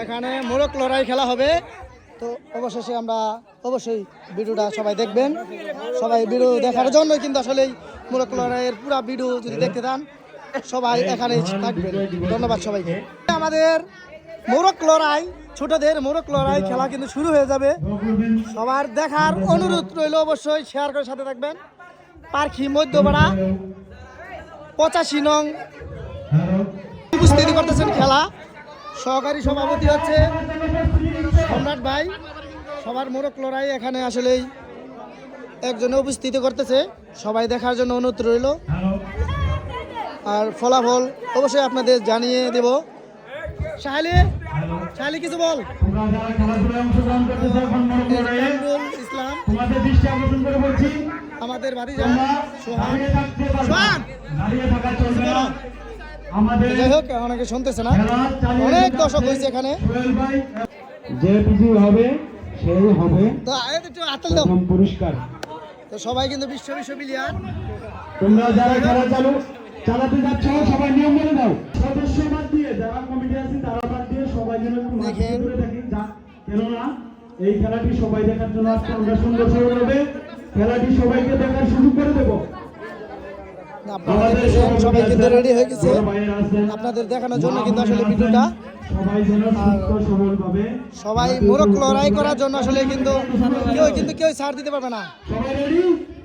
এখানে মোরগ লড়াই খেলা হবে। তো অবশেষে আমরা অবশ্যই ভিডিওটা সবাই দেখবেন। সবাই ভিডিও দেখার জন্য কিন্তু আসলে মোরগ লড়াইয়ের পুরো ভিডিও যদি দেখতে চান সবাই এখানে থাকবেন। ধন্যবাদ সবাইকে। আমাদের মোরগ লড়াই, ছোটদের মোরগ লড়াই খেলা কিন্তু শুরু হয়ে যাবে। সবার দেখার অনুরোধ রইল, অবশ্যই শেয়ার করে সাথে থাকবেন। পার্কি মধ্যপাড়া 85 নং উপস্থিতি করতেছেন খেলা। সহকারী সভাপতি হচ্ছে সম্রাট ভাই। সবার মোরগ লড়াই এখানে আসলেই একজনে উপস্থিতি করতেছে, সবাই দেখার জন্য অনুরোধ রইল। আর ফলাফল অবশ্যই আপনাদের জানিয়ে দেব। শাহালি কিছু বল। ইসলাম আমাদের ভাতিজা সোহান। যাই হোক, অনেকে শুনতেছে না, অনেক দর্শক হয়েছে এখানে। যে বিজয়ী হবে সেই হবে প্রথম পুরস্কার। তো সবাই কিন্তু বিশ্ববিদ্যালয়। তোমরা যারা খেলা চালাতে যাচ্ছ সবাই নিয়ম মেনে দাও। সদস্য বাদ দিয়ে যারা কমিটি আছে তারা বাদ দিয়ে সবাই যেন একটু মাঠে দূরে থাকি, কেননা এই খেলাটি সবাই দেখার জন্য আজকে আমরা সুন্দর হবে। খেলাটি সবাইকে দেখার সুযোগ করে দেবো। সবাই কিন্তু রেডি হয়ে গেছে আপনাদের দেখানোর জন্য কিন্তু আসলে ভিডিওটা। সবাই মোরগ লড়াই করার জন্য আসলে কিন্তু কেউ ছাড় দিতে পারবে না।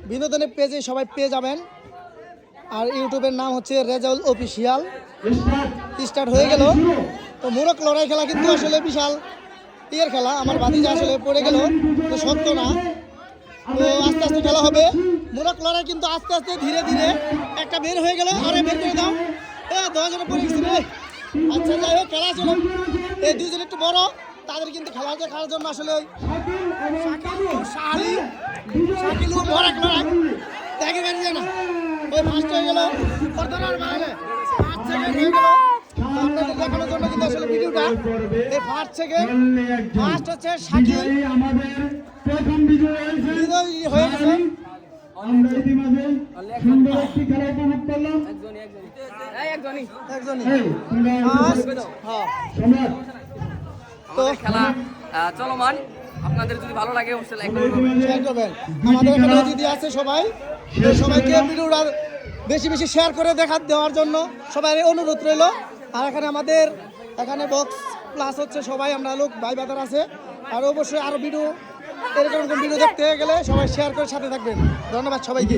বিনোদনের পেজে সবাই পেয়ে যাবেন। আর ইউটিউবের নাম হচ্ছে রেজাউল অফিসিয়াল। স্টার্ট হয়ে গেল। তো মোরগ লড়াই খেলা কিন্তু আসলে বিশাল ইয়ের খেলা। আমার ভাতিজা আসলে পড়ে গেল, তো সত্য না। তো আস্তে আস্তে খেলা হবে। মোরগ লড়াই কিন্তু আস্তে আস্তে ধীরে ধীরে একটা বের হয়ে গেল। আরে বের করে দাও, 10 জনে পড়ে গেছে। আচ্ছা, যাই হোক, খেলা চলো। এই দুজন একটু বড়, তাদের কিন্তু খেলা দেখার জন্য আসলে শাকিল মোরগ লড়াই দেখে বের যায় না। ওই ফার্স্ট হয়ে গেল, আপনাদের দেখানোর জন্য কিন্তু আসলে ভিডিওটা। এই ফার্স্ট সেকেন্ড ফার্স্ট হচ্ছে শাকিল, আমাদের প্রথম বিজয়ী হয়ে গেছে। আমরা ইতিমধ্যে সুন্দর একটি খেলা উপভোগ করলাম। তো খেলা চলমান। আপনাদের যদি ভালো লাগে অবশ্যই লাইক করবেন। আমাদের এখানে দিদি আছে সবাই, তো সবাইকে ভিডিওটা বেশি বেশি শেয়ার করে দেওয়ার জন্য সবাই অনুরোধ রইল। আর এখানে বক্স প্লাস হচ্ছে সবাই আমরা লোক ভাই বাজার আছে। আর অবশ্যই আরো ভিডিও এরকম ভিডিও দেখতে গেলে সবাই শেয়ার করে সাথে থাকবেন। ধন্যবাদ সবাইকে।